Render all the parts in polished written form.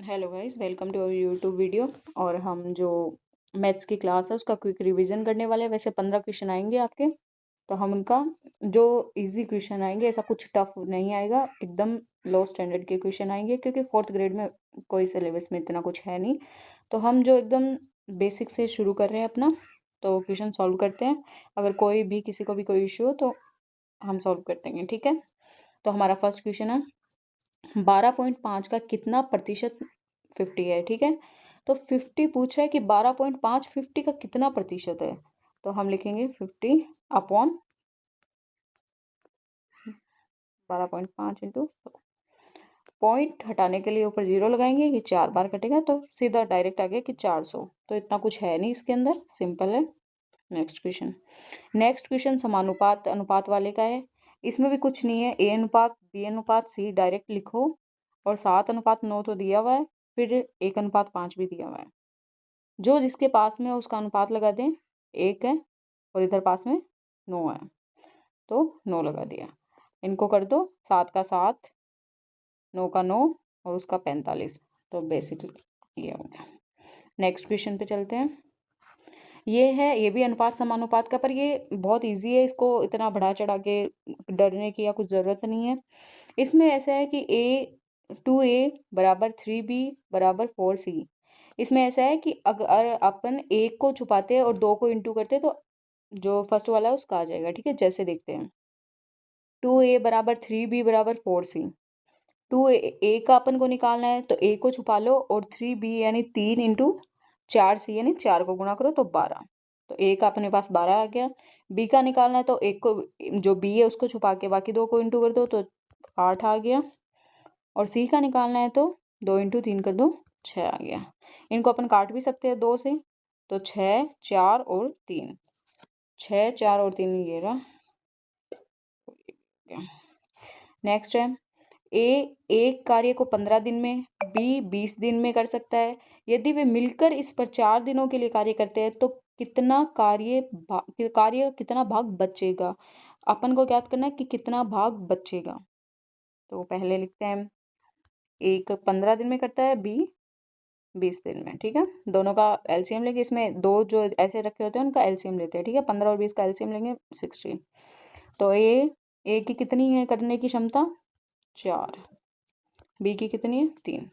Hello guys, welcome to our YouTube video. और हम जो मैथ्स की क्लास है उसका क्विक रिवीजन करने वाले हैं। वैसे 15 क्वेश्चन आएंगे आपके, तो हम उनका जो इजी क्वेश्चन आएंगे, ऐसा कुछ टफ नहीं आएगा, एकदम लो स्टैंडर्ड के क्वेश्चन आएंगे, क्योंकि फोर्थ ग्रेड में कोई सिलेबस में इतना कुछ है नहीं। तो हम जो एकदम बेसिक से शुरू कर रहे हैं अपना, तो क्वेश्चन सॉल्व करते हैं। अगर कोई भी किसी को भी कोई इशू हो तो हम सॉल्व कर देंगे, ठीक है। तो हमारा फर्स्ट क्वेश्चन है, 12.5 का कितना प्रतिशत 50 है, ठीक है। तो 50 पूछ रहा है कि 12.5 50 का कितना प्रतिशत है, तो हम लिखेंगे 50 अपॉन 12.5 इंटू, पॉइंट हटाने के लिए ऊपर जीरो लगाएंगे, ये 4 बार कटेगा तो सीधा डायरेक्ट आ गया कि 400। तो इतना कुछ है नहीं इसके अंदर, सिंपल है। नेक्स्ट क्वेश्चन समानुपात अनुपात वाले का है। इसमें भी कुछ नहीं है, ए अनुपात बी अनुपात सी डायरेक्ट लिखो, और 7:9 तो दिया हुआ है, फिर 1:5 भी दिया हुआ है। जो जिसके पास में हो उसका अनुपात लगा दें। 1 है और इधर पास में 9 है, तो 9 लगा दिया। इनको कर दो, 7 का 7, 9 का 9 और उसका 45। तो बेसिकली ये हो गया। नेक्स्ट क्वेश्चन पे चलते हैं। ये भी अनुपात समानुपात का, पर ये बहुत इजी है, इसको इतना बढ़ा चढ़ा के डरने की या कुछ ज़रूरत नहीं है। इसमें ऐसा है कि A 2A बराबर 3B बराबर 4C। इसमें ऐसा है कि अगर अपन एक को छुपाते हैं और दो को इंटू करते हैं, तो जो फर्स्ट वाला है उसका आ जाएगा, ठीक है। जैसे देखते हैं, 2A बराबर 3B बराबर 4C। 2A का अपन को निकालना है, तो A को छुपा लो और 3B यानी 3 इंटू 4C यानी 4 को गुणा करो तो 12। तो A का अपने पास 12 आ गया। B का निकालना है, तो एक को, जो B है उसको छुपा के बाकी दो को इंटू कर दो तो 8 आ गया। और C का निकालना है, तो 2 इंटू 3 कर दो 6 आ गया। इनको अपन काट भी सकते हैं 2 से, तो 6 4 और 3, 6 4 और 3 ये रहा। नेक्स्ट है, ए एक कार्य को 15 दिन में, बी 20 दिन में कर सकता है। यदि वे मिलकर इस पर 4 दिनों के लिए कार्य करते हैं, तो कार्य का कितना भाग बचेगा। अपन को ज्ञात करना है कि कितना भाग बचेगा। तो पहले लिखते हैं, एक 15 दिन में करता है, बी 20 दिन में, ठीक है। दोनों का एलसीएम लेंगे, इसमें दो जो ऐसे रखे होते हैं उनका एलसीएम लेते हैं, ठीक है। 15 और 20 का एलसीएम लेंगे 16। तो ए की कितनी है करने की क्षमता, 4। बी की कितनी है, 3।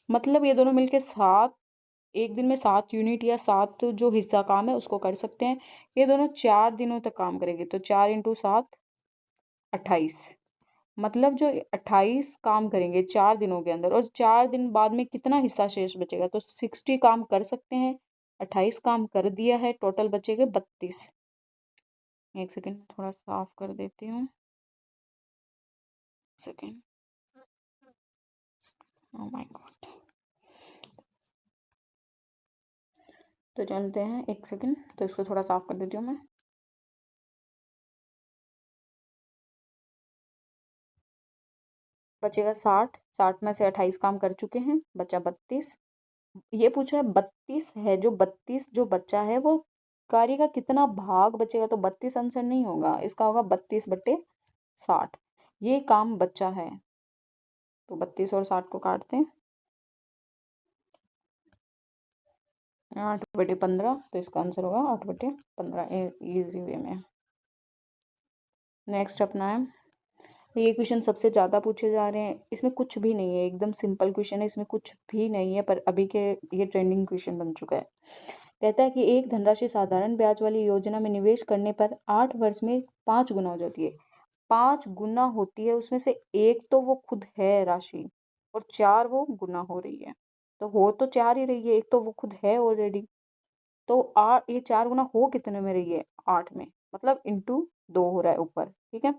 मतलब ये दोनों मिलके 7, एक दिन में 7 यूनिट या 7 जो हिस्सा काम है उसको कर सकते हैं। ये दोनों 4 दिनों तक काम करेंगे, तो 4 इंटू 7 28। मतलब जो 28 काम करेंगे 4 दिनों के अंदर, और 4 दिन बाद में कितना हिस्सा शेष बचेगा, तो 60 काम कर सकते हैं, 28 काम कर दिया है, टोटल बचेगा 32। एक सेकेंड थोड़ा साफ कर देती हूँ, सेकेंड। Oh my God. तो चलते हैं, एक सेकेंड, तो इसको थोड़ा साफ कर देती हूँ मैं। बचेगा 60, 60 में से 28 काम कर चुके हैं, बचा 32। ये पूछा है 32 है, जो 32 जो बच्चा है वो कार्य का कितना भाग बचेगा, तो 32 आंसर नहीं होगा, इसका होगा 32/60। ये काम बच्चा है, तो 32 और 60 को काटते हैं, 8/15। तो इसका आंसर होगा 8/15, इजी वे में। नेक्स्ट अपना है, ये क्वेश्चन सबसे ज़्यादा पूछे जा रहे हैं। इसमें कुछ भी नहीं है, एकदम सिंपल क्वेश्चन है, इसमें कुछ भी नहीं है, पर अभी के ये ट्रेंडिंग क्वेश्चन बन चुका है। कहता है कि एक धनराशि साधारण ब्याज वाली योजना में निवेश करने पर 8 वर्ष में 5 गुना हो जाती है। 5 गुना होती है, उसमें से एक तो वो खुद है राशि, और 4 वो गुना हो रही है। तो हो तो 4 ही रही है, एक तो वो खुद है ऑलरेडी। तो ये 4 गुना हो कितने में रही है, 8 में, मतलब इंटू 2 हो रहा है ऊपर, ठीक है।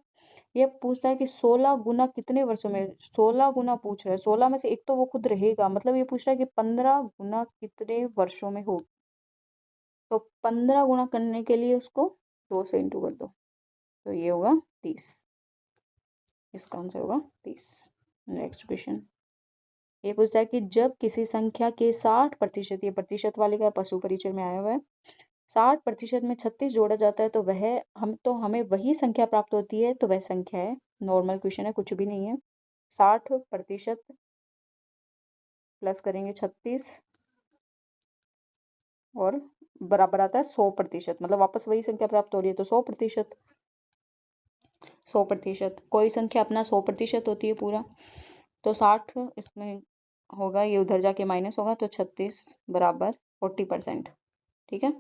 ये पूछता है कि 16 गुना कितने वर्षों में, 16 गुना पूछ रहा है, 16 में से एक तो वो खुद रहेगा, मतलब ये पूछ रहा है कि 15 गुना कितने वर्षों में हो। तो 15 गुना करने के लिए उसको 2 से इंटू कर दो, तो ये होगा 30। इसका आंसर होगा 30। नेक्स्ट क्वेश्चन, ये पूछता है कि जब किसी संख्या के 60%, ये प्रतिशत वाले का पशु परिचय में आया हुआ है, 60% में 36 जोड़ा जाता है, तो हमें वही संख्या प्राप्त होती है, तो वह संख्या है। नॉर्मल क्वेश्चन है, कुछ भी नहीं है। 60% प्लस करेंगे 36 और बराबर आता है 100%, मतलब वापस वही संख्या प्राप्त हो रही है तो 100%। 100%, कोई संख्या अपना 100% होती है पूरा, तो 60 इसमें होगा, ये उधर जाके माइनस होगा, तो 36 बराबर 40%। ठीक है,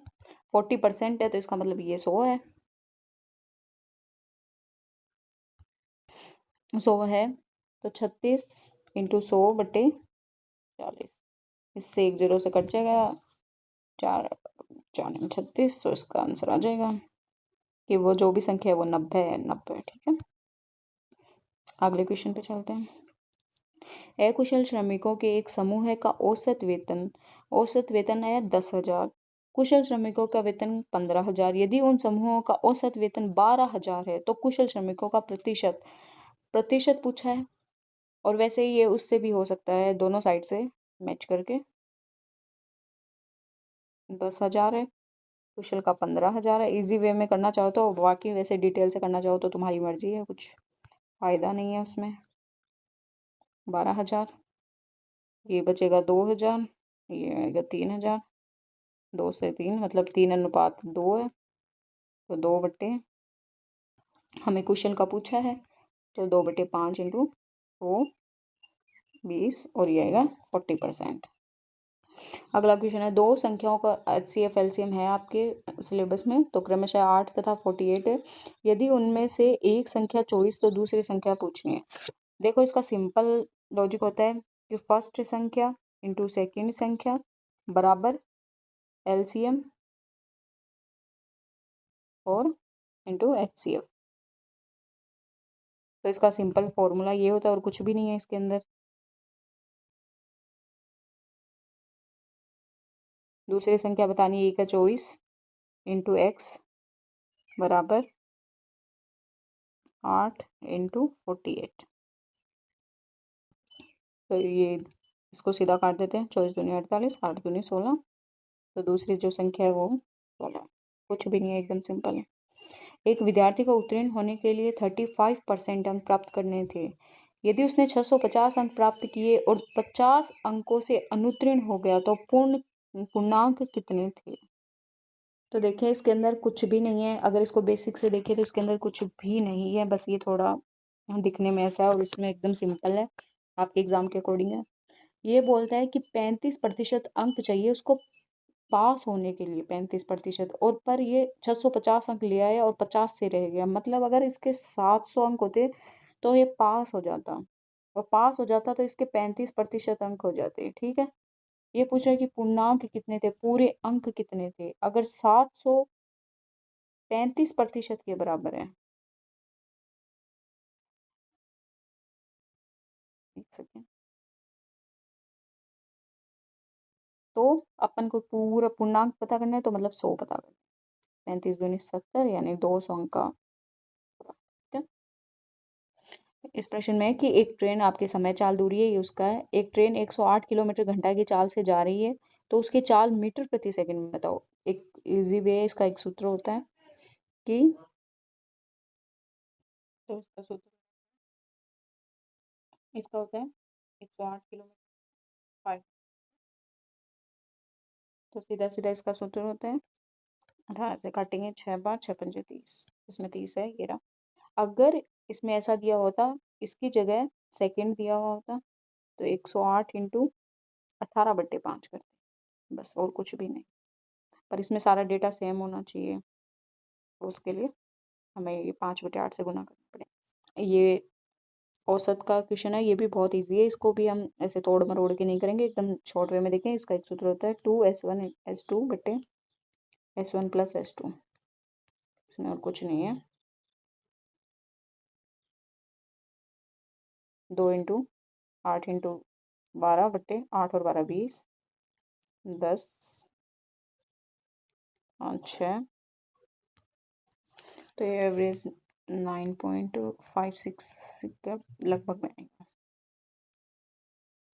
40% है तो इसका मतलब ये 100 है। 100 है तो 36 इंटू 100/40, इससे 1 0 से कट जाएगा, 4 4 36, तो इसका आंसर आ जाएगा कि वो जो भी संख्या है वो 90 है, 90। ठीक है, अगले क्वेश्चन पे चलते हैं। अकुशल श्रमिकों के एक समूह का औसत वेतन है 10,000। कुशल श्रमिकों का वेतन 15,000। यदि उन समूहों का औसत वेतन 12,000 है तो कुशल श्रमिकों का प्रतिशत पूछा है, और वैसे ही ये उससे भी हो सकता है, दोनों साइड से मैच करके। 10,000 है, कुशल का 15,000 है। इजी वे में करना चाहो तो, बाकी वैसे डिटेल से करना चाहो तो तुम्हारी मर्जी है, कुछ फायदा नहीं है उसमें। 12,000, ये बचेगा 2,000, ये आएगा 3,000, 2 से 3 मतलब 3:2 है, तो 2 हमें कुशल का पूछा है, तो 2/5 इंटू 2 20, और ये आएगा 40%। अगला क्वेश्चन है, दो संख्याओं का HCF LCM है आपके सिलेबस में, तो क्रमशः 8 तथा 48 है। यदि उनमें से एक संख्या 24 तो दूसरी संख्या पूछनी है। देखो, इसका सिंपल लॉजिक होता है कि फर्स्ट संख्या इंटू सेकेंड संख्या बराबर LCM और इंटू HCF। तो इसका सिंपल फॉर्मूला ये होता है और कुछ भी नहीं है इसके अंदर। दूसरी संख्या बतानी है, एक है 24 इंटू एक्स बराबर 8 इंटू 48। तो ये इसको सीधा काट देते हैं, 24 दूनी 48, 8 दूनी 16, तो दूसरी जो संख्या है वो 16। कुछ भी नहीं है, एकदम सिंपल है। एक विद्यार्थी को उत्तीर्ण होने के लिए 35% अंक प्राप्त करने थे। यदि उसने 650 अंक प्राप्त किए और 50 अंकों से अनुत्तीर्ण हो गया तो पूर्णांक कितने थे? तो देखिए, इसके अंदर कुछ भी नहीं है। अगर इसको बेसिक से देखें तो इसके अंदर कुछ भी नहीं है, बस ये थोड़ा दिखने में ऐसा है और इसमें एकदम सिंपल है, आपके एग्जाम के अकॉर्डिंग है। ये बोलता है कि 35% अंक चाहिए उसको पास होने के लिए, 35%, और पर ये 650 अंक ले आया और 50 से रह गया, मतलब अगर इसके 700 अंक होते तो ये पास हो जाता, और पास हो जाता तो इसके 35% अंक हो जाते। ठीक है, ये पूछ रहा है कि पूर्णांक कितने थे, पूरे अंक कितने थे। अगर 700 35% के बराबर है, एक सेकेंड, तो अपन को पूरा पूर्णांक पता करना है, तो मतलब 100 पता करना है। 35 दूनी 70, यानी 200 अंक का। ठीक है, इस प्रश्न में कि एक ट्रेन आपके समय चाल दूरी है, ये उसका है। एक ट्रेन 108 किलोमीटर घंटा की चाल से जा रही है, तो उसकी चाल मीटर प्रति सेकंड में बताओ। एक इजी वे है, इसका एक सूत्र होता है कि, तो इसका सूत्र इसका होता है 108 किलोमीटर 5, तो सीधा सीधा इसका सूत्र होता है 18 से काटेंगे, 6 बार 6 पंजे 30, इसमें 30 है, ये रहा। अगर इसमें ऐसा दिया होता, इसकी जगह सेकंड दिया हुआ होता, तो 108 इंटू 18/5 करते, बस, और कुछ भी नहीं। पर इसमें सारा डेटा सेम होना चाहिए, तो उसके लिए हमें ये 5/8 से गुना करना पड़ेगा। ये औसत का क्वेश्चन है, ये भी बहुत इजी है, इसको भी हम ऐसे तोड़ मरोड़ के नहीं करेंगे, एकदम शॉर्ट वे में देखें। इसका एक सूत्र होता है 2S1S2/S1 + S2, इसमें और कुछ नहीं है। 2 इंटू 8 इंटू 12/8 और 12 20, 10 और 6, तो ये एवरेज 9.56 का लगभग बनेगा।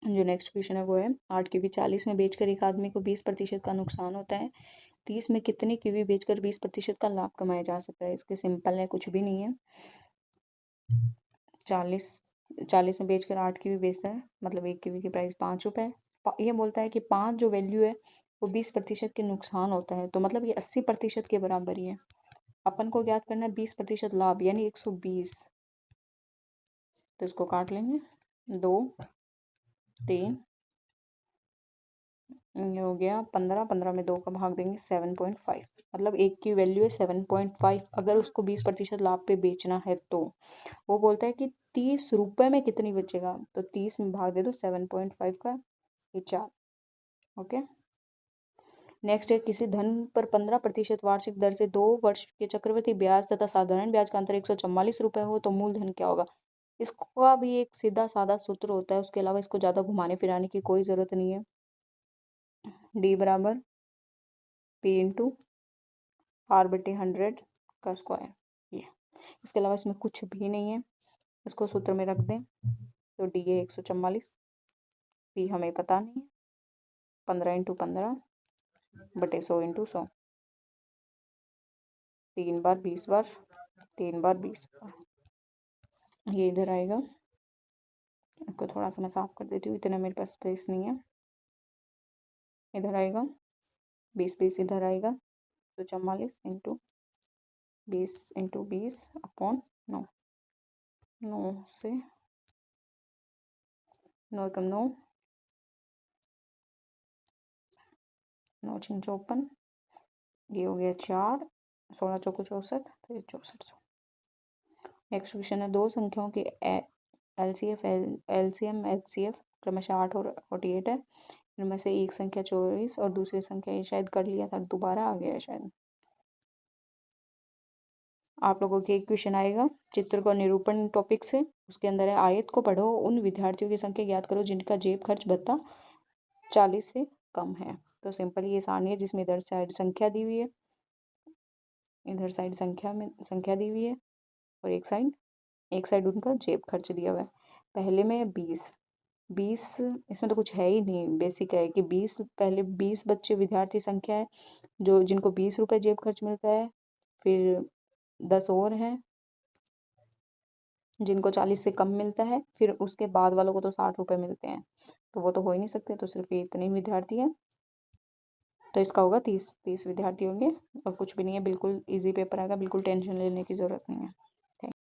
जो नेक्स्ट क्वेश्चन है वो है, 8 कीवी 40 में बेचकर एक आदमी को 20% का नुकसान होता है, 30 में कितनी कीवी बेचकर 20% का लाभ कमाया जा सकता है? इसके सिंपल है, कुछ भी नहीं है। 40 में बेचकर 8 कीवी बेचता है, मतलब एक कीवी की प्राइस 5 रुपये, ये बोलता है कि 5 जो वैल्यू है वो 20% के नुकसान होता है, तो मतलब ये 80% के बराबर ही है। अपन को ज्ञात करना है 20% लाभ यानी 120, तो इसको काट लेंगे 2 3, ये हो गया 15, 15 में 2 का भाग देंगे 7.5, मतलब एक की वैल्यू है 7.5। अगर उसको 20% लाभ पे बेचना है तो वो बोलता है कि 30 रुपए में कितनी बचेगा, तो 30 में भाग दे दो 7.5 का, ये 4। ओके, नेक्स्ट है किसी धन पर 15% वार्षिक दर से 2 वर्ष के चक्रवृद्धि ब्याज तथा साधारण ब्याज का अंतर 144 रुपए हो तो मूलधन क्या होगा। इसका भी एक सीधा साधा सूत्र होता है, उसके अलावा इसको ज़्यादा घुमाने फिराने की कोई ज़रूरत नहीं है। डी बराबर पी इंटू आर बटे 100 का स्क्वायर, ये। इसके अलावा इसमें कुछ भी नहीं है, इसको सूत्र में रख दें तो डी है 144, पी हमें पता नहीं है, 15 इंटू 15 बटे 100 इंटू 100, 3 बार 20 बार, 3 बार 20 बार, ये इधर आएगा। इसको थोड़ा सा मैं साफ कर देती हूँ, इतना मेरे पास स्पेस नहीं है। इधर आएगा 20 20 इधर आएगा, तो 44 इंटू 20 अपॉन 9, 9 से 9 कम 9, 9 6 54, ये हो गया 4, 16 चौको 64, तो ये 6400। नेक्स्ट क्वेश्चन है दो संख्याओं की एलसीएम एचसीएफ क्रमशः 8 और 48 है, इनमें से एक संख्या 24 और दूसरी संख्या, ये शायद कर लिया था दोबारा आ गया है शायद। आप लोगों के एक क्वेश्चन आएगा चित्र को निरूपण टॉपिक से, उसके अंदर है आयत को पढ़ो, उन विद्यार्थियों की संख्या ज्ञात करो जिनका जेब खर्च भत्ता 40 से कम है। तो सिंपल ये सारणी है जिसमें इधर साइड संख्या दी हुई है, इधर साइड संख्या दी हुई है, और एक साइड उनका जेब खर्च दिया हुआ है। पहले में 20 इसमें तो कुछ है ही नहीं, बेसिक है कि 20 पहले 20 बच्चे विद्यार्थी संख्या है जो जिनको 20 रुपये जेब खर्च मिलता है, फिर 10 और हैं जिनको 40 से कम मिलता है, फिर उसके बाद वालों को तो 60 रुपये मिलते हैं, तो वो तो हो ही नहीं सकते, तो सिर्फ ये इतने ही विद्यार्थी हैं, तो इसका होगा 30 विद्यार्थी होंगे और कुछ भी नहीं है, बिल्कुल ईजी पेपर आएगा, बिल्कुल टेंशन लेने की ज़रूरत नहीं है।